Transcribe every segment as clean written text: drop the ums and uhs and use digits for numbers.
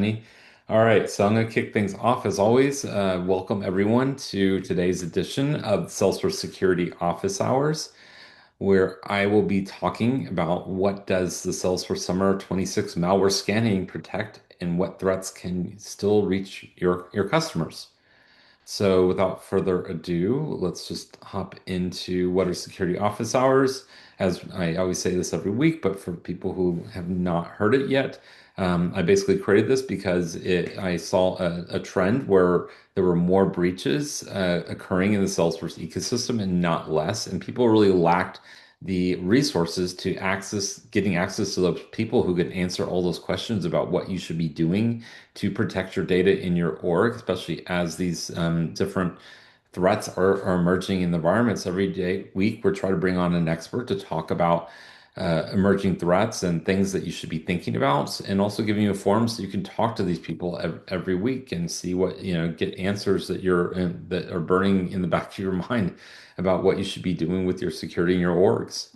Jenny. All right, so I'm going to kick things off as always. Welcome everyone to today's edition of Salesforce Security Office Hours, where I will be talking about what does the Salesforce Summer 26 malware scanning protect and what threats can still reach your customers. So without further ado, let's just hop into what are security office hours. As I always say this every week, but for people who have not heard it yet, I basically created this because I saw a trend where there were more breaches occurring in the Salesforce ecosystem and not less, and people really lacked the resources to getting access to those people who could answer all those questions about what you should be doing to protect your data in your org, especially as these different threats are emerging in the environments every day, week. We're trying to bring on an expert to talk about emerging threats and things that you should be thinking about, and also giving you a forum so you can talk to these people every week and see what, get answers that are burning in the back of your mind about what you should be doing with your security in your orgs.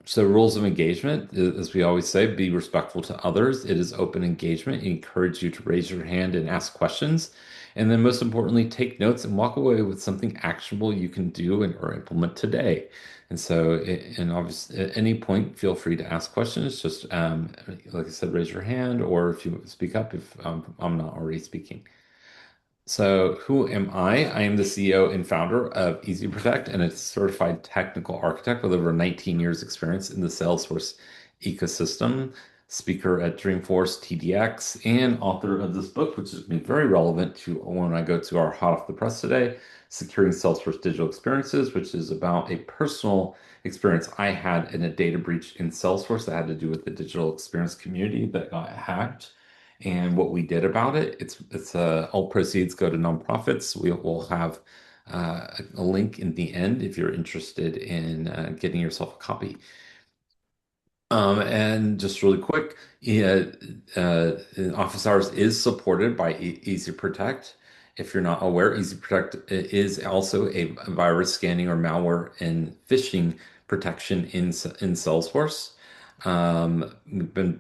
So rules of engagement, as we always say, be respectful to others. It is open engagement. Encourage you to raise your hand and ask questions. And then most importantly, take notes and walk away with something actionable you can do or implement today. And so, and obviously, at any point, feel free to ask questions. Just like I said, raise your hand, or if you speak up if I'm not already speaking. So, who am I? I am the CEO and founder of EzProtect and a certified technical architect with over 19 years experience in the Salesforce ecosystem, speaker at Dreamforce TDX, and author of this book, which has been very relevant to when I go to our hot off the press today, Securing Salesforce Digital Experiences, which is about a personal experience I had in a data breach in Salesforce that had to do with the digital experience community that got hacked and what we did about it. It's all proceeds go to nonprofits. We will have a link in the end if you're interested in getting yourself a copy. And just really quick, yeah, Office Hours is supported by EzProtect. If you're not aware, EzProtect is also a virus scanning or malware and phishing protection in Salesforce. We've been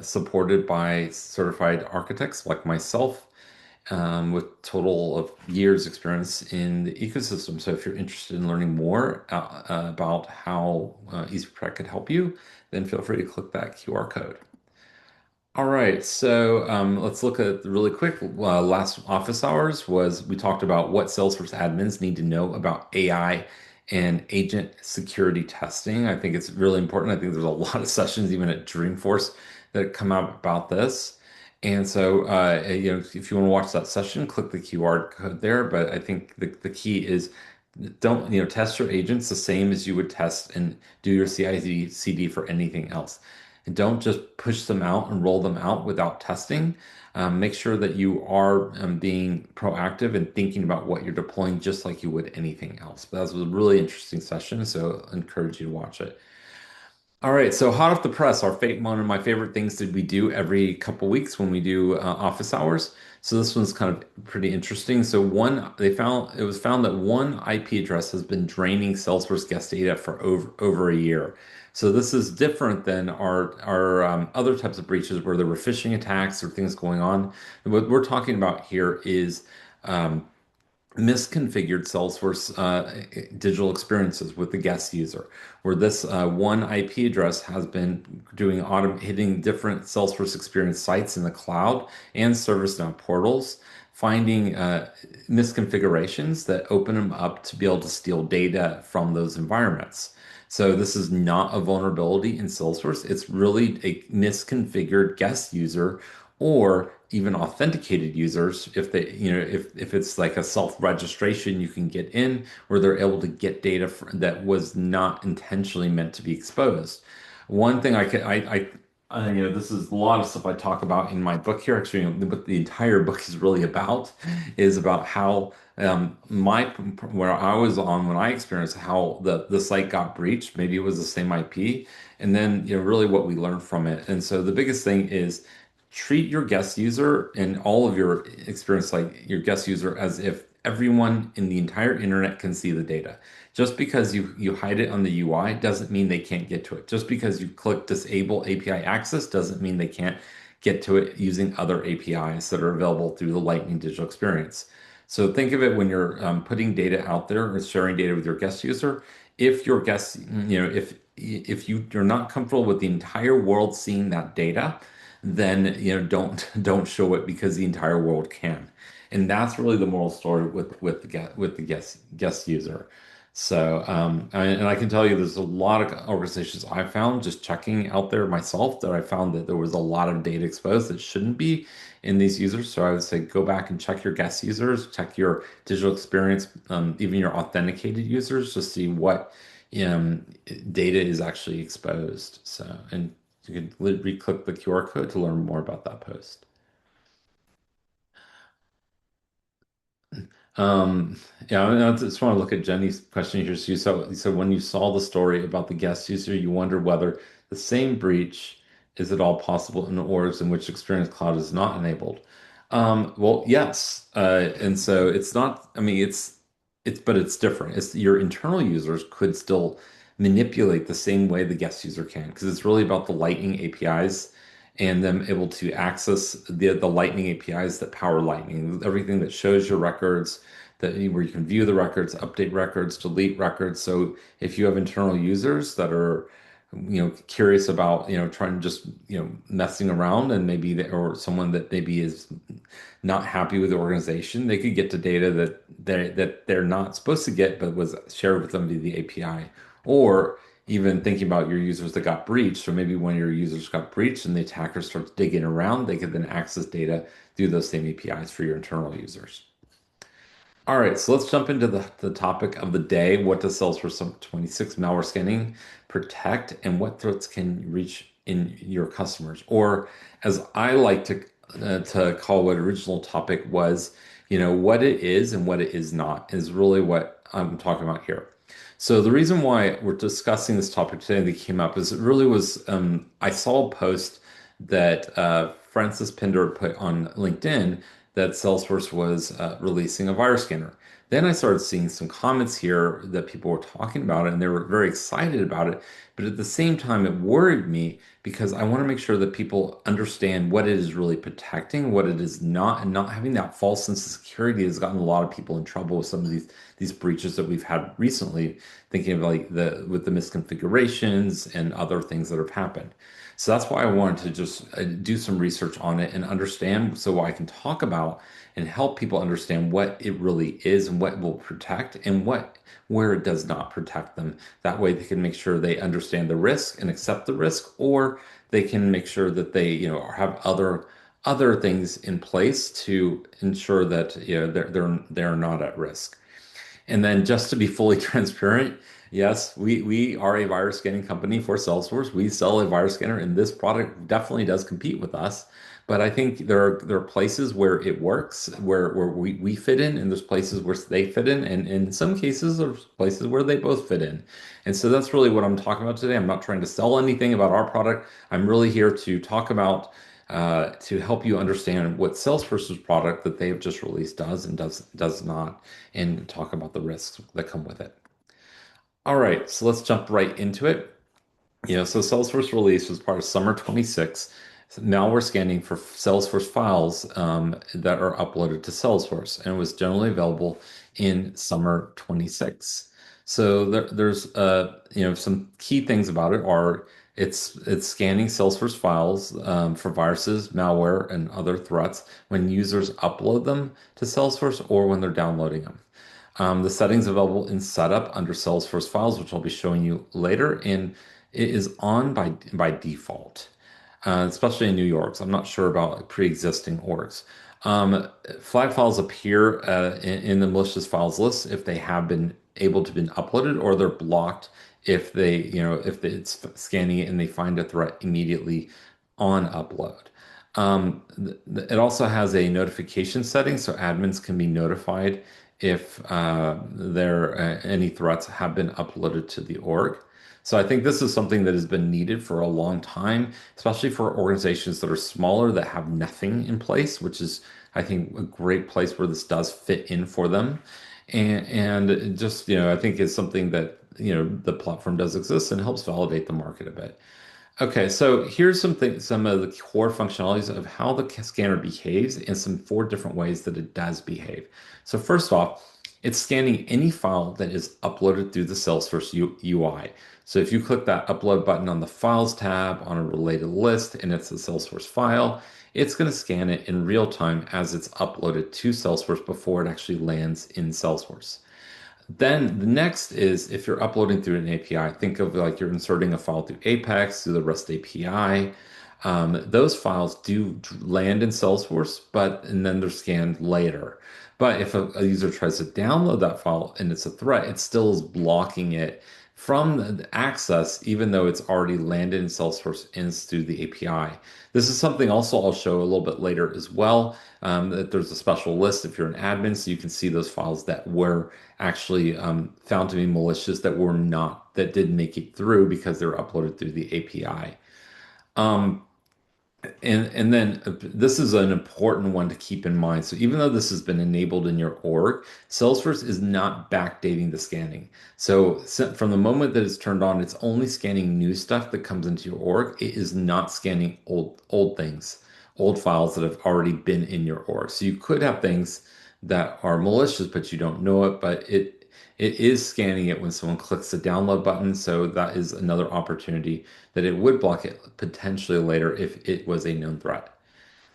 supported by certified architects like myself, with total of years experience in the ecosystem. So if you're interested in learning more about how EasyProtect could help you, then feel free to click that QR code. All right, so let's look at really quick. Last office hours was we talked about what Salesforce admins need to know about AI and agent security testing. I think it's really important. I think there's a lot of sessions, even at Dreamforce, that come out about this. And so, if you want to watch that session, click the QR code there. But I think the key is don't, test your agents the same as you would test and do your CI/CD for anything else. And don't just push them out and roll them out without testing. Make sure that you are being proactive and thinking about what you're deploying just like you would anything else. But that was a really interesting session, so I encourage you to watch it. All right, so hot off the press, one of my favorite things that we do every couple weeks when we do office hours. So this one's kind of pretty interesting. So it was found that one IP address has been draining Salesforce guest data for over a year. So this is different than our other types of breaches where there were phishing attacks or things going on. What we're talking about here is um, misconfigured Salesforce digital experiences with the guest user, where this one IP address has been hitting different Salesforce experience sites in the cloud and ServiceNow portals, finding misconfigurations that open them up to be able to steal data from those environments. So this is not a vulnerability in Salesforce. It's really a misconfigured guest user or even authenticated users if if it's like a self-registration you can get in where they're able to get data that was not intentionally meant to be exposed. One thing this is a lot of stuff I talk about in my book here. Actually, what the entire book is really about is about how my where I was on when I experienced how the site got breached. Maybe it was the same IP, and then really what we learned from it. And so the biggest thing is treat your guest user and all of your experience like your guest user as if everyone in the entire internet can see the data. Just because you hide it on the UI doesn't mean they can't get to it. Just because you click disable API access doesn't mean they can't get to it using other APIs that are available through the Lightning Digital Experience. So think of it when you're putting data out there or sharing data with your guest user. If your guest, if you're not comfortable with the entire world seeing that data, then don't show it because the entire world can. And that's really the moral story with the guest user. So, and I can tell you, there's a lot of organizations I found just checking out there myself that I found that there was a lot of data exposed that shouldn't be in these users. So I would say go back and check your guest users, check your digital experience, even your authenticated users, to see what um, data is actually exposed. So, and you can re-click the QR code to learn more about that post. Um, yeah, I just want to look at Jenny's question here. So you said when you saw the story about the guest user, you wondered whether the same breach is at all possible in orgs in which Experience Cloud is not enabled. Well, yes, and so it's not. I mean, but it's different. It's your internal users could still manipulate the same way the guest user can, because it's really about the Lightning APIs and them able to access the Lightning APIs that power Lightning, everything that shows your records, where you can view the records, update records, delete records. So if you have internal users that are, curious about, trying to just, messing around, and maybe or someone that maybe is not happy with the organization, they could get to data that they're not supposed to get, but was shared with them via the API. Or even thinking about your users that got breached. So maybe when your users got breached and the attacker starts digging around, they could then access data through those same APIs for your internal users. All right, so let's jump into the topic of the day. What does Salesforce 26 malware scanning protect, and what threats can reach in your customers? Or, as I like to call what original topic was, what it is and what it is not is really what I'm talking about here. So the reason why we're discussing this topic today that came up is it really was I saw a post that Francis Pinder put on LinkedIn that Salesforce was releasing a virus scanner. Then I started seeing some comments here that people were talking about it, and they were very excited about it. But at the same time, it worried me because I want to make sure that people understand what it is really protecting, what it is not, and not having that false sense of security has gotten a lot of people in trouble with some of these breaches that we've had recently, thinking of like the misconfigurations and other things that have happened. So that's why I wanted to just do some research on it and understand, so I can talk about and help people understand what it really is and what it will protect, and where it does not protect them. That way they can make sure they understand the risk and accept the risk, or they can make sure that they, have other things in place to ensure that, they're not at risk. And then, just to be fully transparent, yes, we are a virus scanning company for Salesforce. We sell a virus scanner, and this product definitely does compete with us. But I think there are places where it works, where we fit in, and there's places where they fit in, and in some cases there's places where they both fit in. And so that's really what I'm talking about today. I'm not trying to sell anything about our product. I'm really here to talk about to help you understand what Salesforce's product that they have just released does and does not, and talk about the risks that come with it. All right, so let's jump right into it. So Salesforce release was part of Summer 26 malware scanning for Salesforce files that are uploaded to Salesforce, and it was generally available in Summer 26. So there's some key things about it are it's scanning Salesforce files for viruses, malware, and other threats when users upload them to Salesforce or when they're downloading them. The settings available in setup under Salesforce files, which I'll be showing you later, and it is on by default, especially in New York. So I'm not sure about pre-existing orgs. Flag files appear in the malicious files list if they have been able to been uploaded, or they're blocked if it's scanning it and they find a threat immediately on upload. It also has a notification setting, so admins can be notified if any threats have been uploaded to the org. So I think this is something that has been needed for a long time, especially for organizations that are smaller that have nothing in place, which is, I think, a great place where this does fit in for them. And it just, I think it's something that, the platform does exist and helps validate the market a bit. Okay, so here's some of the core functionalities of how the scanner behaves and some four different ways that it does behave. So first off, it's scanning any file that is uploaded through the Salesforce UI. So if you click that upload button on the Files tab on a related list and it's a Salesforce file, it's going to scan it in real time as it's uploaded to Salesforce before it actually lands in Salesforce. Then the next is if you're uploading through an API, think of like you're inserting a file through Apex, through the REST API. Those files do land in Salesforce, but and then they're scanned later. But if a user tries to download that file and it's a threat, it still is blocking it from the access, even though it's already landed in Salesforce and it's through the API. This is something also I'll show a little bit later as well. That there's a special list if you're an admin, so you can see those files that were actually found to be malicious that were not, that didn't make it through because they were uploaded through the API. Um, and then this is an important one to keep in mind. So even though this has been enabled in your org, Salesforce is not backdating the scanning. So from the moment that it's turned on, it's only scanning new stuff that comes into your org. It is not scanning old things, old files that have already been in your org. So you could have things that are malicious, but you don't know it, but it is scanning it when someone clicks the download button. So that is another opportunity that it would block it potentially later if it was a known threat.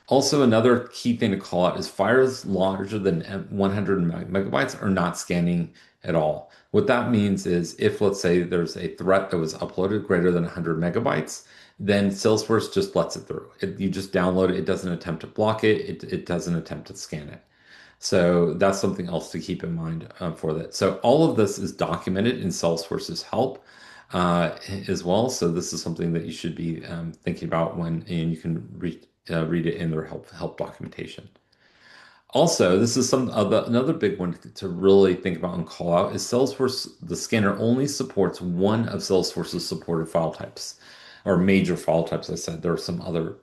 Also, another key thing to call out is files larger than 100 megabytes are not scanning at all. What that means is if, let's say, there's a threat that was uploaded greater than 100 megabytes, then Salesforce just lets it through. You just download it. It doesn't attempt to block it. It doesn't attempt to scan it. So that's something else to keep in mind for that. So all of this is documented in Salesforce's help as well. So this is something that you should be thinking about when, and you can read it in their help documentation. Also, this is another big one to really think about and call out is Salesforce, the scanner only supports one of Salesforce's supported file types or major file types. I said there are some other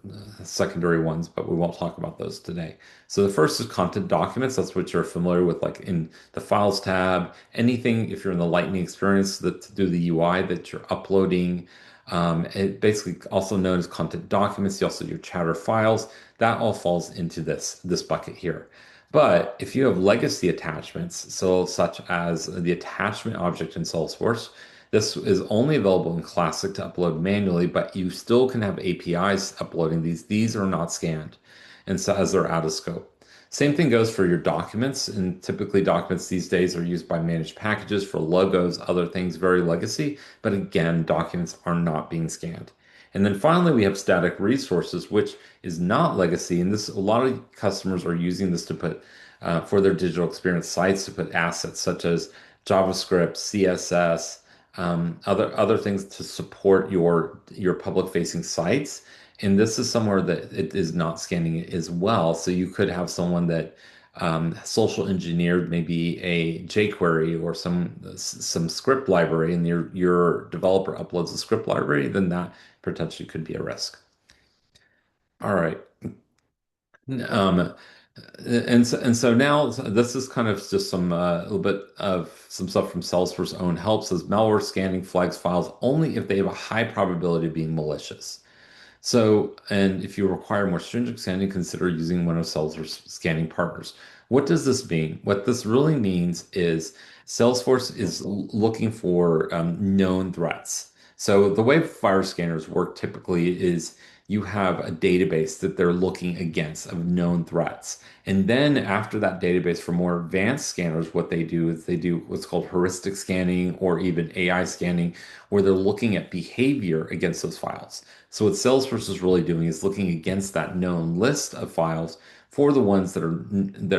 secondary ones, but we won't talk about those today. So the first is content documents. That's what you're familiar with, like in the Files tab. Anything, if you're in the Lightning experience that to do the UI that you're uploading, it basically also known as content documents. You also your chatter files. That all falls into this bucket here. But if you have legacy attachments, so such as the attachment object in Salesforce, this is only available in Classic to upload manually, but you still can have APIs uploading these. These are not scanned, and so as they're out of scope. Same thing goes for your documents, and typically documents these days are used by managed packages for logos, other things, very legacy. But again, documents are not being scanned. And then finally, we have static resources, which is not legacy. And this, a lot of customers are using this to put for their digital experience sites to put assets such as JavaScript, CSS, other things to support your public facing sites. And this is somewhere that it is not scanning it as well. So you could have someone that social engineered maybe a jQuery or some script library, and your developer uploads a script library, then that potentially could be a risk. All right. Um, and so now this is kind of just some a little bit of some stuff from Salesforce own help says malware scanning flags files only if they have a high probability of being malicious. So, and if you require more stringent scanning, consider using one of Salesforce scanning partners. What does this mean? What this really means is Salesforce is looking for known threats. So the way fire scanners work typically is you have a database that they're looking against of known threats. And then after that database for more advanced scanners, what they do is they do what's called heuristic scanning or even AI scanning, where they're looking at behavior against those files. So what Salesforce is really doing is looking against that known list of files for the ones that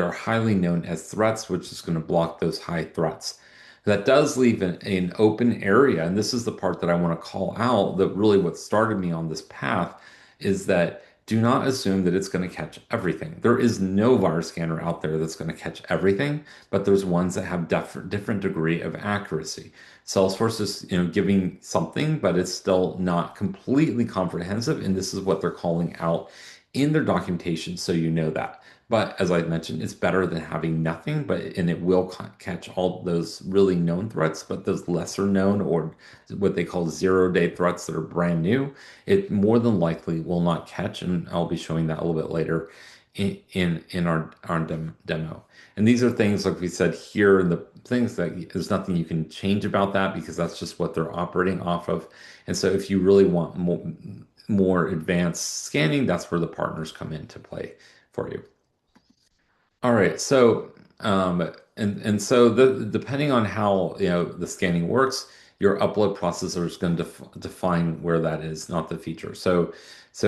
are highly known as threats, which is going to block those high threats. That does leave an open area, and this is the part that I want to call out that really what started me on this path is that do not assume that it's going to catch everything. There is no virus scanner out there that's going to catch everything, but there's ones that have different degree of accuracy. Salesforce is, giving something, but it's still not completely comprehensive, and this is what they're calling out in their documentation so you know that. But as I mentioned, it's better than having nothing, but and it will catch all those really known threats, but those lesser known or what they call zero-day threats that are brand new, it more than likely will not catch, and I'll be showing that a little bit later in our demo. And these are things like we said here, the things that there's nothing you can change about that because that's just what they're operating off of. And so if you really want more advanced scanning, that's where the partners come into play for you. All right, so and so depending on how the scanning works, your upload processor is going to define where that is, not the feature. So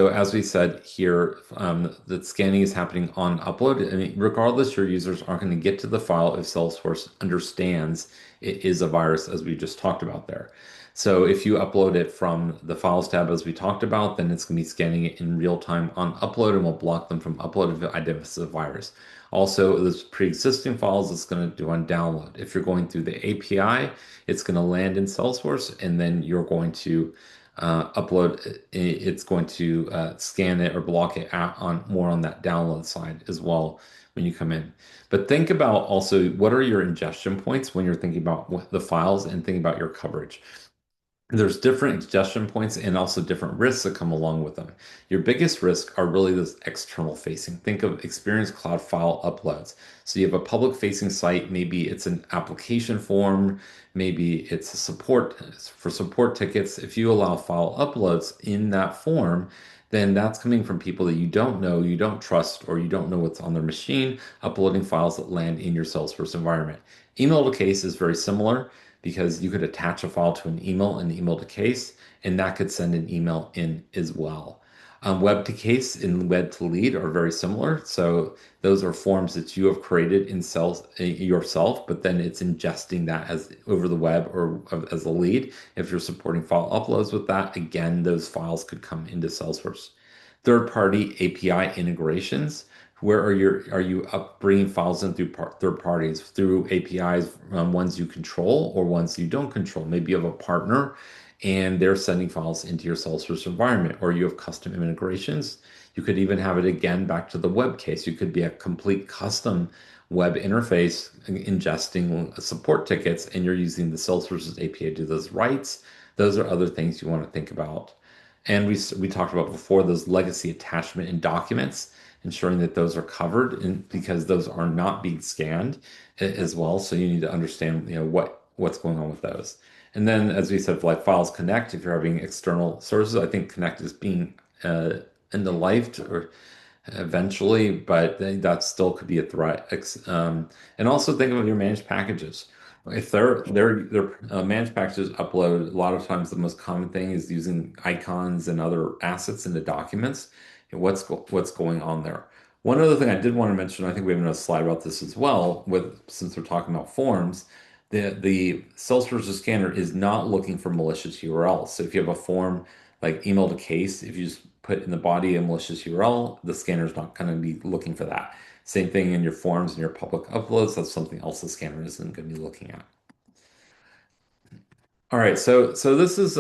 as we said here, the scanning is happening on upload. I mean, regardless, your users aren't going to get to the file if Salesforce understands it is a virus, as we just talked about there. So if you upload it from the Files tab, as we talked about, then it's going to be scanning it in real time on upload and will block them from upload if it identifies a virus. Also, there's pre-existing files it's going to do on download. If you're going through the API, it's going to land in Salesforce, and then you're going to upload. It's going to scan it or block it on more on that download side as well when you come in. But think about also what are your ingestion points when you're thinking about the files and thinking about your coverage. There's different ingestion points and also different risks that come along with them. Your biggest risk are really those external facing. Think of Experience Cloud file uploads. So you have a public facing site, maybe it's an application form, maybe it's a support for support tickets. If you allow file uploads in that form, then that's coming from people that you don't know, you don't trust, or you don't know what's on their machine, uploading files that land in your Salesforce environment. Email to case is very similar because you could attach a file to an email and email to case, and that could send an email in as well. Web to case and web to lead are very similar. So those are forms that you have created in cells yourself, but then it's ingesting that as over the web or as a lead. If you're supporting file uploads with that, again, those files could come into Salesforce. Third-party API integrations. Where are you up bringing files in through third parties through APIs, ones you control or ones you don't control? Maybe you have a partner and they're sending files into your Salesforce environment, or you have custom integrations. You could even have it again back to the web case. You could be a complete custom web interface ingesting support tickets, and you're using the Salesforce's API to do those writes. Those are other things you want to think about. And we talked about before those legacy attachment and documents, ensuring that those are covered, and because those are not being scanned as well. So you need to understand, what's going on with those. And then, as we said, like Files Connect, if you're having external sources, I think Connect is being end of life or eventually, but that still could be a threat. And also think of your managed packages. If they're managed packages upload, a lot of times the most common thing is using icons and other assets into documents. And what's going on there? One other thing I did want to mention, I think we have another slide about this as well, since we're talking about forms, the Salesforce scanner is not looking for malicious URLs. So if you have a form like email to case, if you just put in the body a malicious URL, the scanner is not going to be looking for that. Same thing in your forms and your public uploads. That's something else the scanner isn't going to be looking at. All right, so this is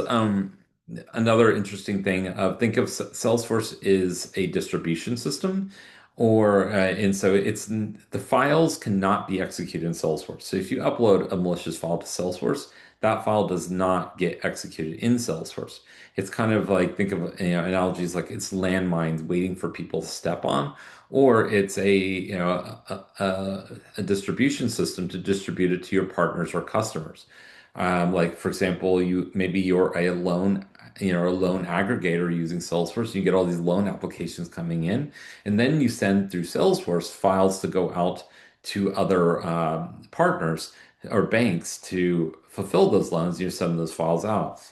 another interesting thing. Think of Salesforce is a distribution system, and so the files cannot be executed in Salesforce. So if you upload a malicious file to Salesforce, that file does not get executed in Salesforce. It's kind of like think of analogies like it's landmines waiting for people to step on, or it's a distribution system to distribute it to your partners or customers. Like for example, you're a loan aggregator using Salesforce. You get all these loan applications coming in, and then you send through Salesforce files to go out to other partners or banks to fulfill those loans. You send those files out.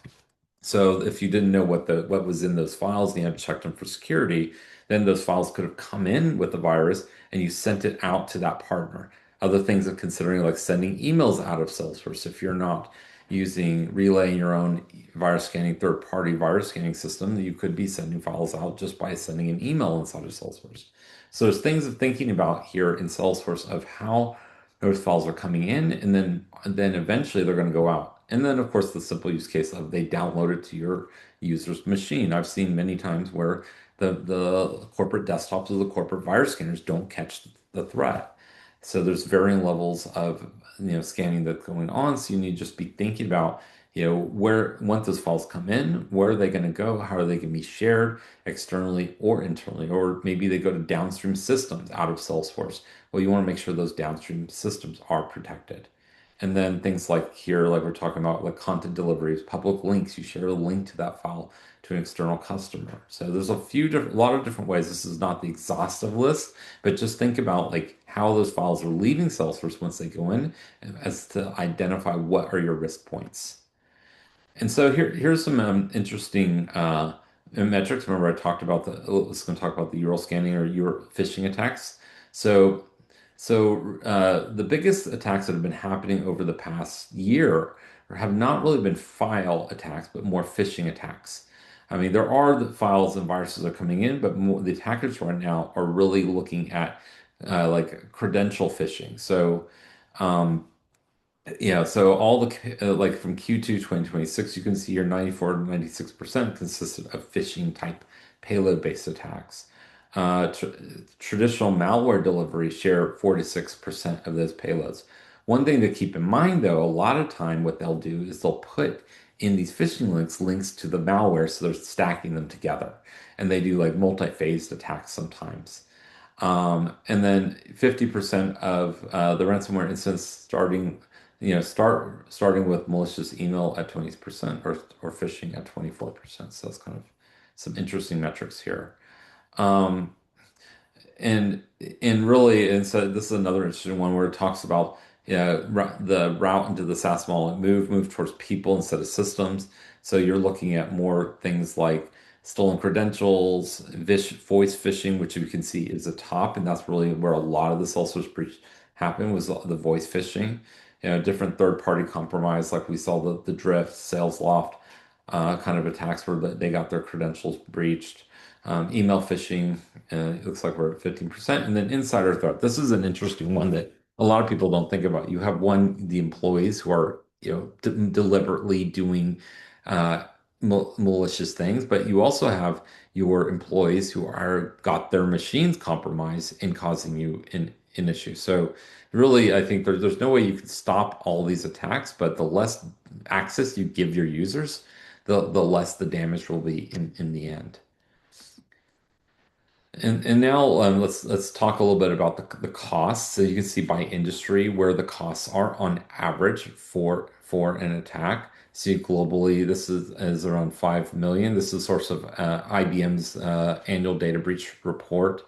So if you didn't know what was in those files and you had to check them for security, then those files could have come in with the virus and you sent it out to that partner. Other things of considering like sending emails out of Salesforce if you're not relaying your own virus scanning third-party virus scanning system, you could be sending files out just by sending an email inside of Salesforce. So there's things of thinking about here in Salesforce of how those files are coming in, and then eventually they're going to go out. And then, of course, the simple use case of they download it to your user's machine. I've seen many times where the corporate desktops of the corporate virus scanners don't catch the threat. So there's varying levels of scanning that's going on. So you need to just be thinking about where once those files come in, where are they going to go? How are they going to be shared externally or internally? Or maybe they go to downstream systems out of Salesforce. Well, you want to make sure those downstream systems are protected. And then things like here, like we're talking about, like content deliveries, public links, you share a link to that file to an external customer. So there's a lot of different ways. This is not the exhaustive list, but just think about like how those files are leaving Salesforce once they go in, as to identify what are your risk points. And so here's some interesting metrics. Remember, I talked about let's going to talk about the URL scanning or URL phishing attacks. So, the biggest attacks that have been happening over the past year have not really been file attacks, but more phishing attacks. I mean, there are the files and viruses that are coming in, but more, the attackers right now are really looking at like credential phishing. Um, yeah, so all the like from Q2 2026, you can see here 94 to 96% consisted of phishing type payload-based attacks. Traditional malware delivery share 46% of those payloads. One thing to keep in mind, though, a lot of time what they'll do is they'll put in these phishing links to the malware, so they're stacking them together, and they do like multi-phased attacks sometimes. And then 50% of the ransomware incidents starting with malicious email at 20% or phishing at 24%. So that's kind of some interesting metrics here. Um, and and so this is another interesting one where it talks about the route into the SaaS model, move towards people instead of systems. So you're looking at more things like stolen credentials, voice phishing, which you can see is the top, and that's really where a lot of the Salesforce breach happened was the voice phishing. Different third-party compromise, like we saw the Drift, SalesLoft kind of attacks where they got their credentials breached. Email phishing, it looks like we're at 15%. And then insider threat. This is an interesting one that a lot of people don't think about. You have the employees who are, deliberately doing malicious things, but you also have your employees who are got their machines compromised and causing you an issue. So really, I think there's no way you can stop all these attacks, but the less access you give your users, the less the damage will be in the end. And now let's talk a little bit about the costs. So you can see by industry where the costs are on average for an attack. See globally, is around 5 million. This is a source of IBM's annual data breach report.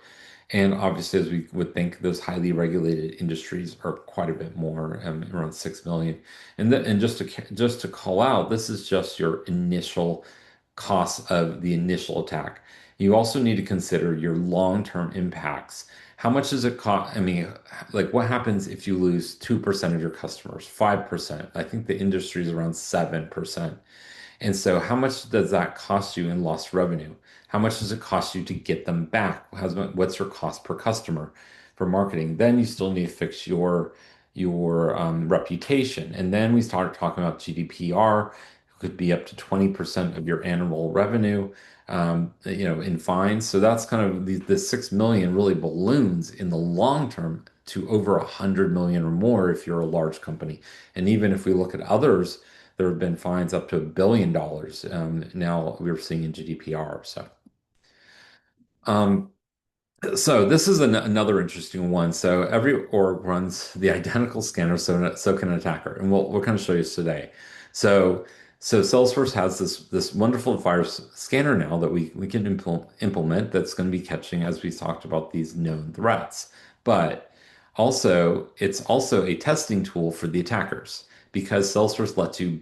And obviously, as we would think, those highly regulated industries are quite a bit more, around 6 million. And just to call out, this is just your initial costs of the initial attack. You also need to consider your long-term impacts. How much does it cost? I mean, like what happens if you lose 2% of your customers, 5%? I think the industry is around 7%. And so, how much does that cost you in lost revenue? How much does it cost you to get them back? What's your cost per customer for marketing? Then you still need to fix your reputation. And then we start talking about GDPR, could be up to 20% of your annual revenue, in fines. So that's kind of the 6 million really balloons in the long term to over 100 million or more if you're a large company. And even if we look at others, there have been fines up to $1 billion. Now we're seeing in GDPR. Um, so this is another interesting one. So every org runs the identical scanner, so can an attacker, and we'll kind of show you this today. So Salesforce has this wonderful virus scanner now that we can implement that's going to be catching, as we talked about, these known threats. But it's also a testing tool for the attackers because Salesforce lets you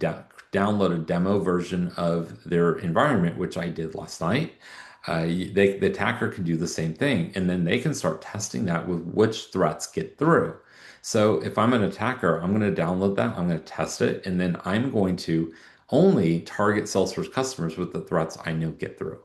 download a demo version of their environment, which I did last night. The attacker can do the same thing, and then they can start testing that with which threats get through. So if I'm an attacker, I'm going to download that, I'm going to test it, and then I'm going to only target Salesforce customers with the threats I know get through.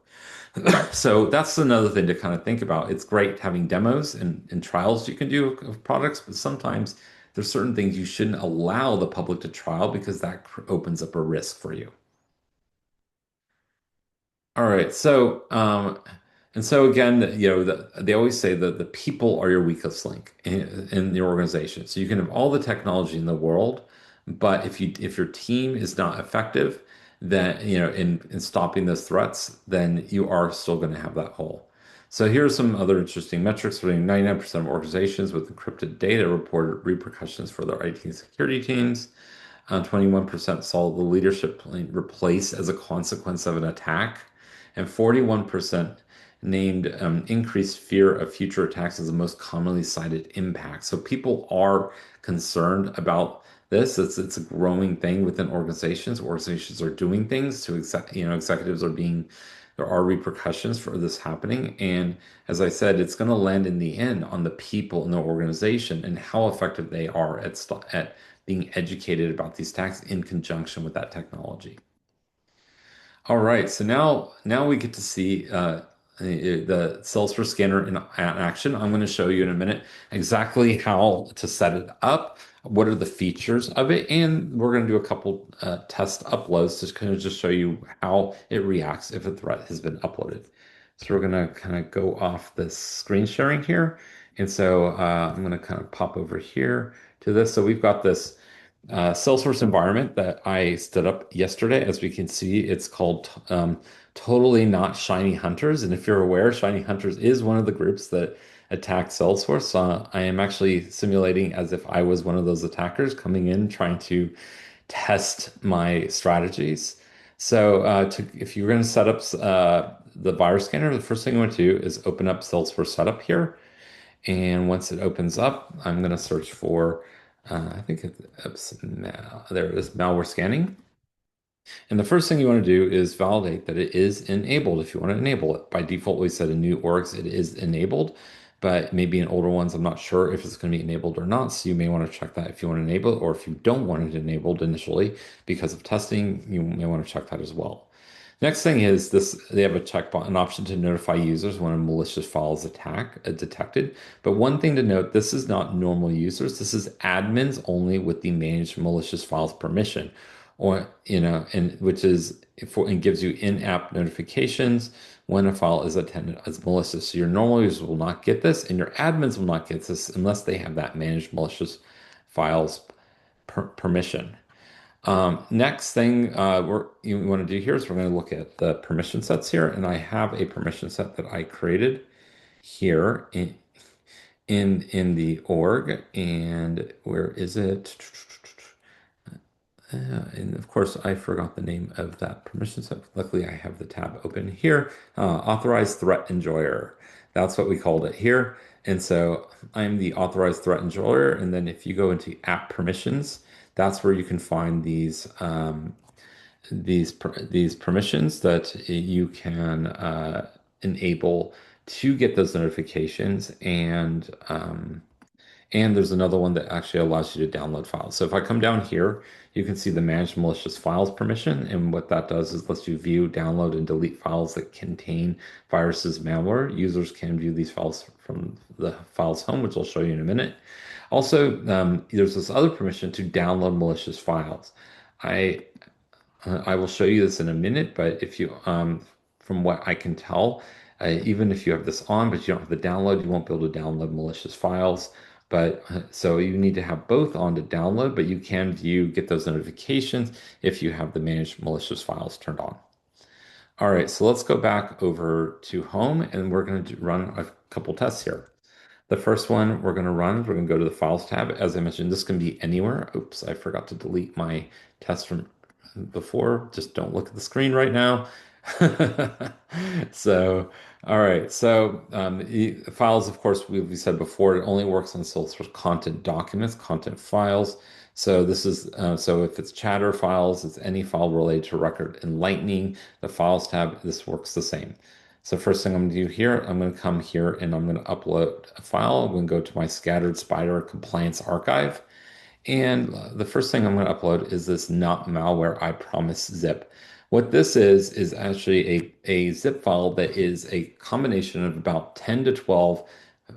So that's another thing to kind of think about. It's great having demos and trials you can do of products, but sometimes there's certain things you shouldn't allow the public to trial because that opens up a risk for you. All right. And so again, they always say that the people are your weakest link in your organization. So you can have all the technology in the world, but if your team is not effective, then in stopping those threats, then you are still going to have that hole. So here are some other interesting metrics. 99% of organizations with encrypted data reported repercussions for their IT and security teams. 21% saw the leadership replaced as a consequence of an attack, and 41% named increased fear of future attacks as the most commonly cited impact. So people are concerned about this. It's a growing thing within organizations. Organizations are doing things to executives are being there are repercussions for this happening. And as I said, it's going to land in the end on the people in the organization and how effective they are at being educated about these attacks in conjunction with that technology. All right, so now we get to see the Salesforce scanner in action. I'm going to show you in a minute exactly how to set it up, what are the features of it, and we're going to do a couple test uploads to kind of just show you how it reacts if a threat has been uploaded. So we're going to kind of go off this screen sharing here, and so I'm going to kind of pop over here to this. So we've got this Salesforce environment that I stood up yesterday. As we can see, it's called Totally Not Shiny Hunters. And if you're aware, Shiny Hunters is one of the groups that attack Salesforce. I am actually simulating as if I was one of those attackers coming in trying to test my strategies. So if you're going to set up the virus scanner, the first thing you want to do is open up Salesforce Setup here. And once it opens up, I'm going to search for, I think there it is, malware scanning. And the first thing you want to do is validate that it is enabled if you want to enable it. By default, we said in new orgs, it is enabled, but maybe in older ones, I'm not sure if it's going to be enabled or not. So you may want to check that if you want to enable it, or if you don't want it enabled initially because of testing, you may want to check that as well. Next thing is this, they have a checkbox, an option to notify users when a malicious file is detected. But one thing to note, this is not normal users. This is admins only with the manage malicious files permission, or, and which is for, and gives you in-app notifications when a file is attended as malicious. So your normal users will not get this, and your admins will not get this unless they have that manage malicious files permission. Next thing you want to do here is we're going to look at the permission sets here, and I have a permission set that I created here in the org, and where is it? And of course, I forgot the name of that permission set. Luckily, I have the tab open here. Authorized threat enjoyer. That's what we called it here. And so I'm the authorized threat enjoyer. And then if you go into app permissions, that's where you can find these permissions that you can enable to get those notifications. And there's another one that actually allows you to download files. So if I come down here, you can see the manage malicious files permission. And what that does is lets you view, download, and delete files that contain viruses, malware. Users can view these files from the files home, which I'll show you in a minute. Also, there's this other permission to download malicious files. I I will show you this in a minute, but if you, from what I can tell, even if you have this on, but you don't have the download, you won't be able to download malicious files. But so you need to have both on to download, but you can view, get those notifications if you have the manage malicious files turned on. All right, so let's go back over to home and we're going to run a couple tests here. The first one we're going to run, we're going to go to the Files tab. As I mentioned, this can be anywhere. Oops, I forgot to delete my test from before. Just don't look at the screen right now. So, all right. So, files, of course, we said before, it only works on Salesforce content documents, content files. So this is so if it's chatter files, it's any file related to record and lightning. The Files tab, this works the same. So first thing I'm going to do here, I'm going to come here and I'm going to upload a file. I'm going to go to my scattered spider compliance archive. And the first thing I'm going to upload is this not malware, I promise zip. What this is actually a zip file that is a combination of about 10 to 12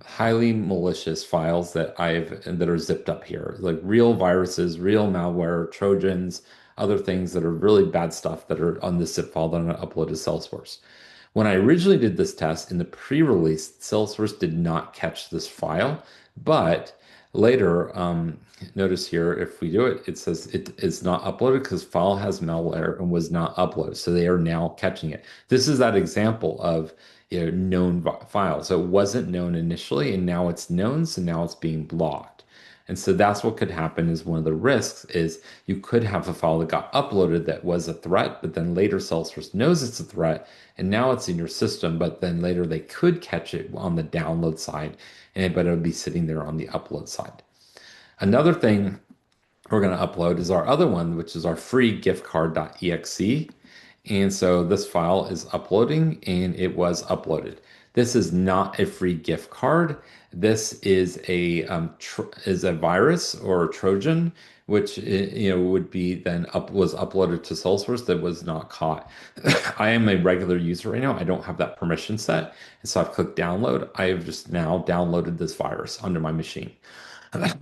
highly malicious files that are zipped up here, like real viruses, real malware, Trojans, other things that are really bad stuff that are on this zip file that I'm going to upload to Salesforce. When I originally did this test in the pre-release, Salesforce did not catch this file, but later, notice here, if we do it, it says it is not uploaded because file has malware and was not uploaded. So they are now catching it. This is that example of known file. So it wasn't known initially, and now it's known, so now it's being blocked. And so that's what could happen is one of the risks is you could have a file that got uploaded that was a threat, but then later Salesforce knows it's a threat and now it's in your system, but then later they could catch it on the download side, but it would be sitting there on the upload side. Another thing we're going to upload is our other one, which is our free gift card.exe. And so this file is uploading and it was uploaded. This is not a free gift card. This is a virus or a Trojan, which would be then was uploaded to Salesforce that was not caught. I am a regular user right now. I don't have that permission set, and so I've clicked download. I have just now downloaded this virus onto my machine.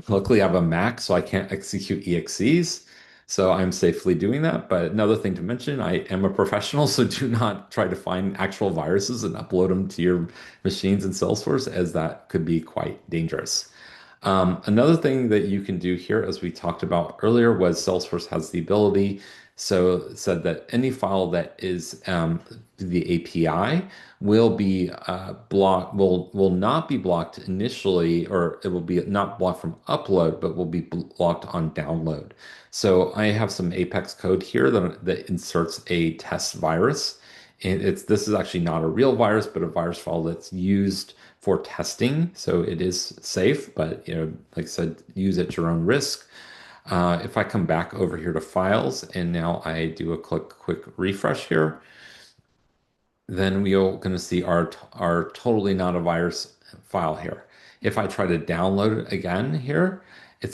Luckily, I have a Mac, so I can't execute EXEs. So I'm safely doing that. But another thing to mention, I am a professional, so do not try to find actual viruses and upload them to your machines in Salesforce, as that could be quite dangerous. Another thing that you can do here, as we talked about earlier, was Salesforce has the ability. So it said that any file that is the API will be blocked, will not be blocked initially, or it will be not blocked from upload, but will be blocked on download. So I have some Apex code here that inserts a test virus. And this is actually not a real virus, but a virus file that's used for testing. So it is safe, but like I said, use at your own risk. If I come back over here to files and now I do a quick refresh here, then we are going to see our totally not a virus file here. If I try to download it again here,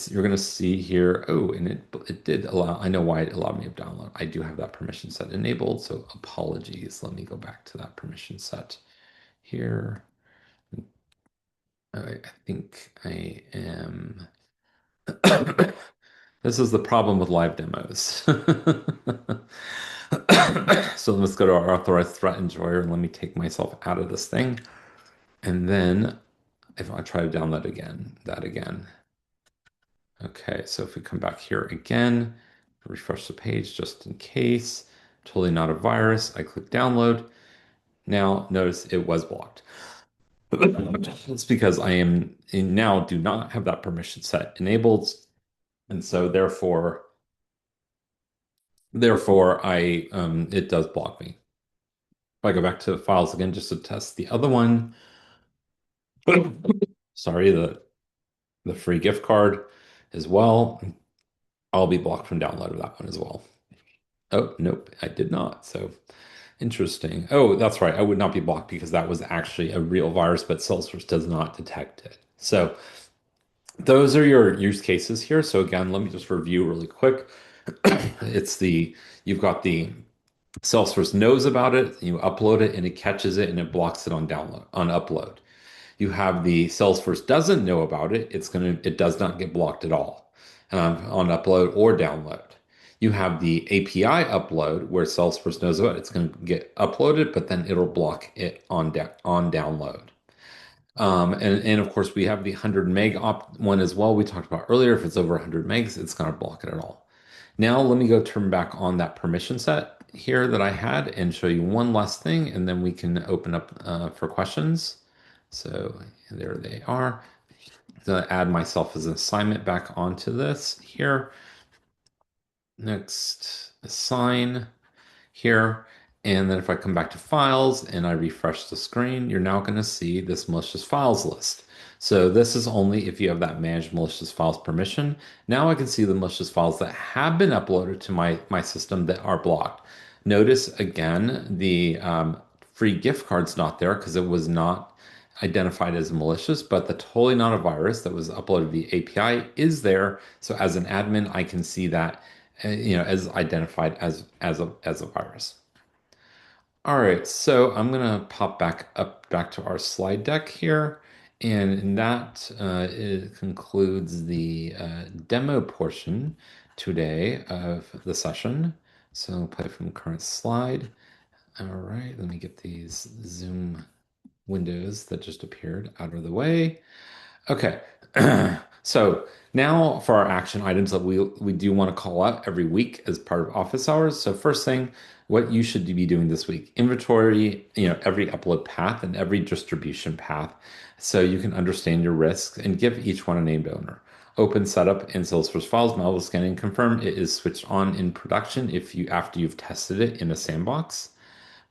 you're going to see here, oh, and it did allow, I know why it allowed me to download. I do have that permission set enabled, so apologies. Let me go back to that permission set here. I think I am. This is the problem with live demos. So let's go to our authorized threat enjoyer and let me take myself out of this thing. And then if I try to download that again. Okay, so if we come back here again, refresh the page just in case, totally not a virus. I click download. Now notice it was blocked. It's because I am now do not have that permission set enabled. And so therefore I it does block me. If I go back to the files again just to test the other one, sorry, the free gift card as well, I'll be blocked from downloading that one as well. Oh, nope, I did not. So interesting. Oh, that's right. I would not be blocked because that was actually a real virus, but Salesforce does not detect it. So those are your use cases here. So again, let me just review really quick. You've got the Salesforce knows about it, you upload it and it catches it and it blocks it on upload. You have the Salesforce doesn't know about it, it does not get blocked at all on upload or download. You have the API upload where Salesforce knows about it, it's going to get uploaded, but then it'll block it on download. And of course, we have the 100 meg one as well. We talked about earlier. If it's over 100 megs, it's going to block it at all. Now, let me go turn back on that permission set here that I had and show you one last thing, and then we can open up for questions. So there they are. I'm going to add myself as an assignment back onto this here. Next, assign here. And then if I come back to files and I refresh the screen, you're now going to see this malicious files list. So this is only if you have that manage malicious files permission. Now I can see the malicious files that have been uploaded to my system that are blocked. Notice again, the free gift card's not there because it was not identified as malicious, but the totally not a virus that was uploaded via API is there. So as an admin, I can see that as identified as a virus. All right, so I'm gonna pop back to our slide deck here, and that it concludes the demo portion today of the session. So I'll play from the current slide. All right, let me get these Zoom windows that just appeared out of the way. Okay. So now for our action items that we do want to call out every week as part of office hours. So first thing, what you should be doing this week, inventory, every upload path and every distribution path so you can understand your risks and give each one a named owner. Open setup in Salesforce Files, malware scanning, confirm it is switched on in production if you after you've tested it in a sandbox.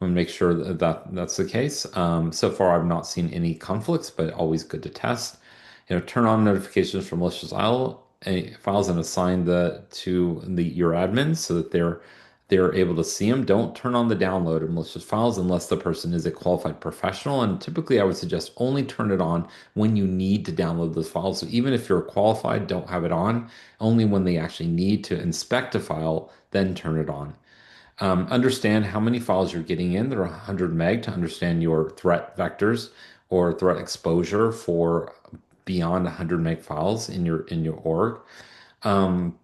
I'm gonna make sure that that's the case. So far, I've not seen any conflicts, but always good to test. Turn on notifications from malicious files and assign the to the your admins so that they're able to see them. Don't turn on the download of malicious files unless the person is a qualified professional. And typically, I would suggest only turn it on when you need to download those files. So even if you're qualified, don't have it on. Only when they actually need to inspect a file, then turn it on. Understand how many files you're getting in. They're 100 meg to understand your threat vectors or threat exposure for beyond 100 meg files in your org. Um,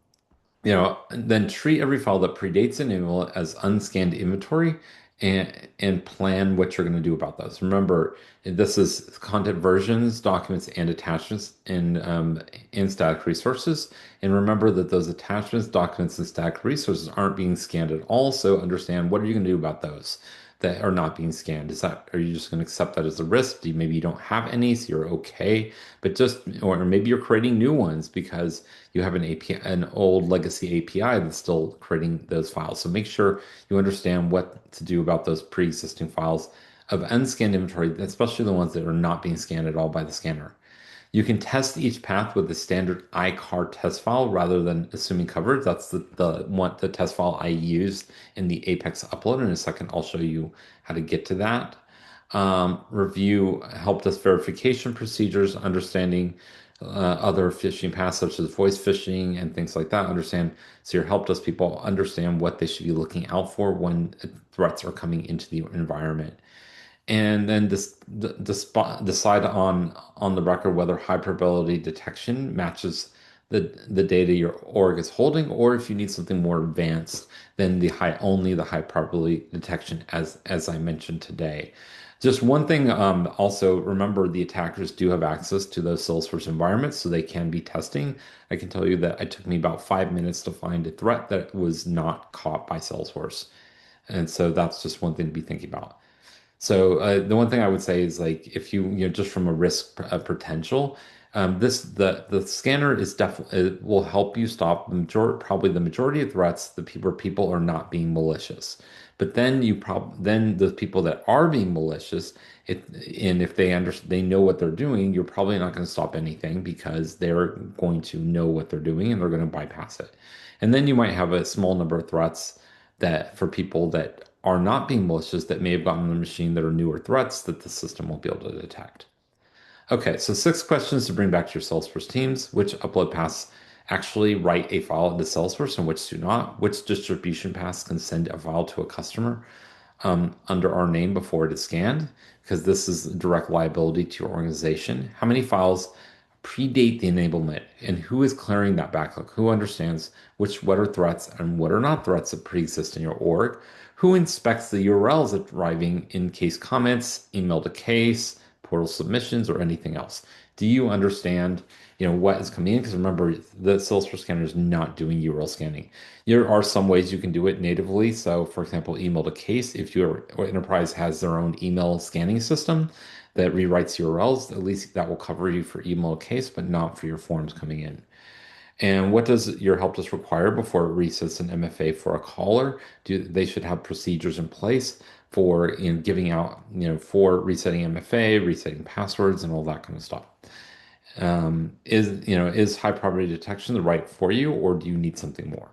then treat every file that predates an email as unscanned inventory and plan what you're going to do about those. Remember, this is content versions, documents, and attachments in static resources. And remember that those attachments, documents, and static resources aren't being scanned at all. So understand what are you going to do about those that are not being scanned? Are you just going to accept that as a risk? Maybe you don't have any, so you're okay. But or maybe you're creating new ones because you have an old legacy API that's still creating those files. So make sure you understand what to do about those pre-existing files of unscanned inventory, especially the ones that are not being scanned at all by the scanner. You can test each path with the standard iCar test file rather than assuming coverage. That's the test file I used in the Apex upload. In a second, I'll show you how to get to that. Review help desk verification procedures, understanding other phishing paths such as voice phishing and things like that. Understand so your help desk people understand what they should be looking out for when threats are coming into the environment and then decide on the record whether high probability detection matches the data your org is holding, or if you need something more advanced than the high probability detection as I mentioned today. Just one thing, also remember the attackers do have access to those Salesforce environments, so they can be testing. I can tell you that it took me about 5 minutes to find a threat that was not caught by Salesforce. And so that's just one thing to be thinking about. So the one thing I would say is like if just from a risk potential, the scanner is definitely it will help you stop probably the majority of threats the people where people are not being malicious. But then then the people that are being malicious, and if they know what they're doing, you're probably not going to stop anything because they're going to know what they're doing and they're going to bypass it. And then you might have a small number of threats that for people that are not being malicious that may have gotten on the machine that are newer threats that the system won't be able to detect. Okay, so 6 questions to bring back to your Salesforce teams. Which upload paths actually write a file into Salesforce and which do not? Which distribution paths can send a file to a customer under our name before it is scanned? Because this is direct liability to your organization. How many files predate the enablement and who is clearing that backlog? Who understands what are threats and what are not threats that pre-exist in your org? Who inspects the URLs that arriving in case comments, email to case, portal submissions, or anything else? Do you understand, what is coming in? Because remember, the Salesforce scanner is not doing URL scanning. There are some ways you can do it natively. So, for example, email to case, if your enterprise has their own email scanning system, that rewrites URLs, at least that will cover you for email case, but not for your forms coming in. And what does your help desk require before it resets an MFA for a caller? They should have procedures in place for giving out, for resetting MFA, resetting passwords, and all that kind of stuff. Is high probability detection the right for you, or do you need something more?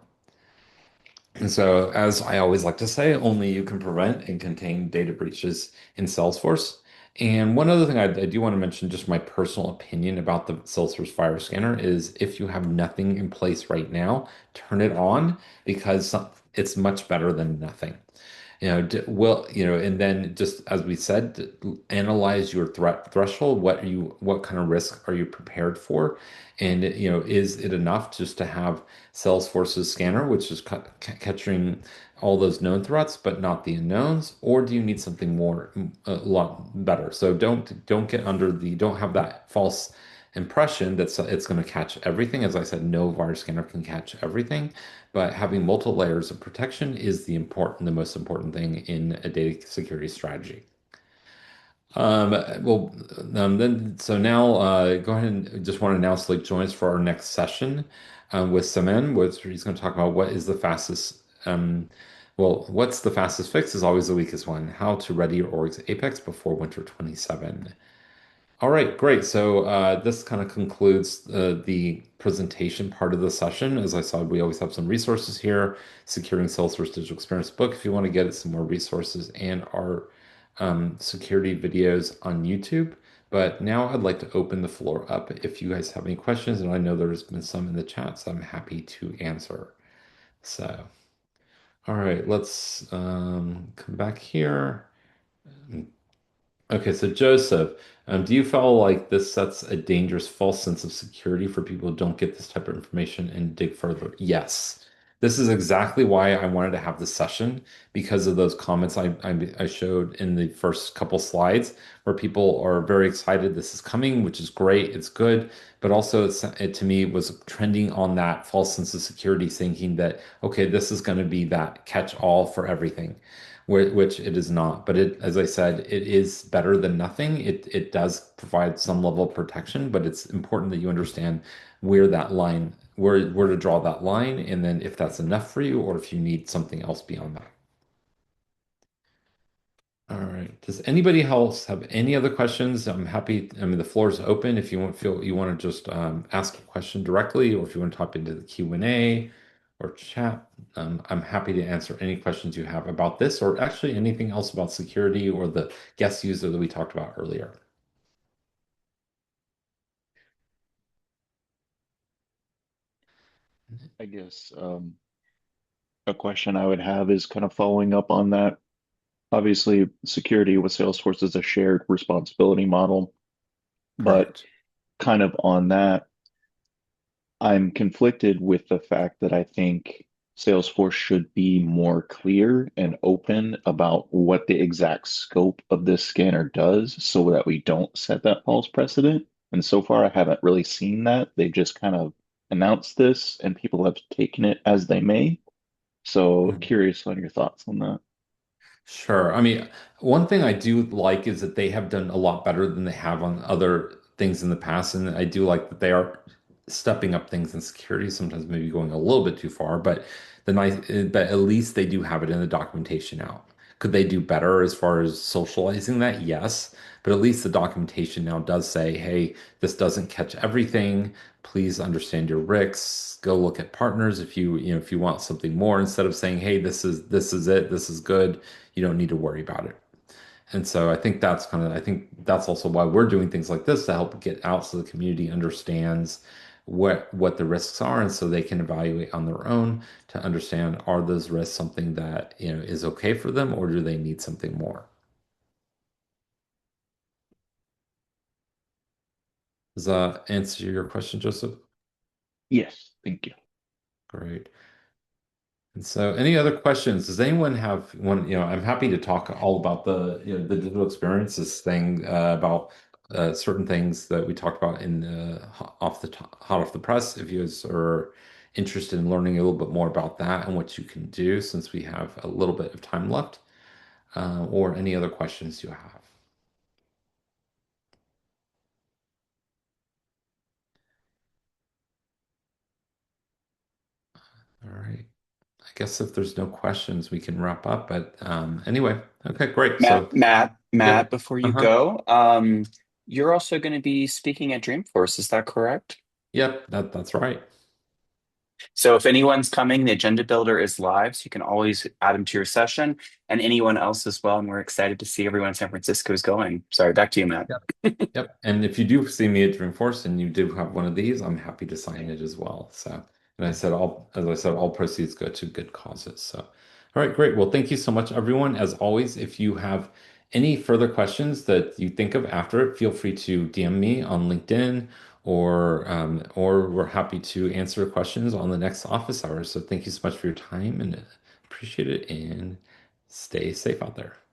And so, as I always like to say, only you can prevent and contain data breaches in Salesforce. And one other thing I do want to mention, just my personal opinion about the Salesforce Fire Scanner is if you have nothing in place right now, turn it on because it's much better than nothing. and then just as we said, analyze your threat threshold. What kind of risk are you prepared for? And, is it enough just to have Salesforce's scanner, which is capturing all those known threats, but not the unknowns? Or do you need something more, a lot better? So don't have that false impression that it's going to catch everything. As I said, no virus scanner can catch everything, but having multiple layers of protection is the most important thing in a data security strategy. Um, well, so now go ahead and just want to announce like join us for our next session with Samen, which he's going to talk about what's the fastest fix is always the weakest one. How to ready your org's Apex before winter 27. All right, great. So this kind of concludes the presentation part of the session. As I said, we always have some resources here, Securing Salesforce Digital Experience book if you want to get some more resources, and our security videos on YouTube. But now I'd like to open the floor up if you guys have any questions, and I know there's been some in the chat, so I'm happy to answer. So, all right, let's come back here. Okay, so Joseph, do you feel like this sets a dangerous false sense of security for people who don't get this type of information and dig further? Yes. This is exactly why I wanted to have this session because of those comments I showed in the first couple slides where people are very excited this is coming, which is great, it's good, but also it to me was trending on that false sense of security, thinking that, okay, this is going to be that catch all for everything which it is not. But as I said, it is better than nothing. It does provide some level of protection, but it's important that you understand where to draw that line, and then if that's enough for you, or if you need something else beyond that. All right. Does anybody else have any other questions? I'm happy. I mean, the floor is open if feel you want to just ask a question directly, or if you want to type into the Q&A or chat. I'm happy to answer any questions you have about this, or actually anything else about security or the guest user that we talked about earlier. I guess a question I would have is kind of following up on that. Obviously, security with Salesforce is a shared responsibility model, but Correct. kind of on that, I'm conflicted with the fact that I think Salesforce should be more clear and open about what the exact scope of this scanner does so that we don't set that false precedent. And so far, I haven't really seen that. They've just kind of announced this and people have taken it as they may. So curious on your thoughts on that. Sure. I mean, one thing I do like is that they have done a lot better than they have on other things in the past. And I do like that they are stepping up things in security, sometimes maybe going a little bit too far, but at least they do have it in the documentation now. Could they do better as far as socializing that? Yes. But at least the documentation now does say, hey, this doesn't catch everything. Please understand your risks. Go look at partners if you want something more, instead of saying, hey, this is it, this is good, you don't need to worry about it. And so I think that's also why we're doing things like this to help get out so the community understands what the risks are, and so they can evaluate on their own to understand, are those risks something that, is okay for them, or do they need something more? Does that answer your question, Joseph? Yes, thank you. Great. And so, any other questions? Does anyone have one? I'm happy to talk all about the digital experiences thing, about certain things that we talked about in the hot off the press. If you guys are interested in learning a little bit more about that and what you can do, since we have a little bit of time left, or any other questions you have. All right. I guess if there's no questions, we can wrap up. But anyway, okay, great. So, Matt, yep. before you Uh-huh. go, you're also going to be speaking at Dreamforce, is that correct? Yep, that's right. So if anyone's coming, the agenda builder is live, so you can always add them to your session, and anyone else as well. And we're excited to see everyone in San Francisco is going. Sorry, back to you, Matt. Yep. And if you do see me at Dreamforce and you do have one of these, I'm happy to sign it as well. So, and as I said, all proceeds go to good causes. So, All right, great. Well, thank you so much, everyone. As always, if you have any further questions that you think of after it, feel free to DM me on LinkedIn or we're happy to answer questions on the next office hours. So thank you so much for your time and appreciate it and stay safe out there.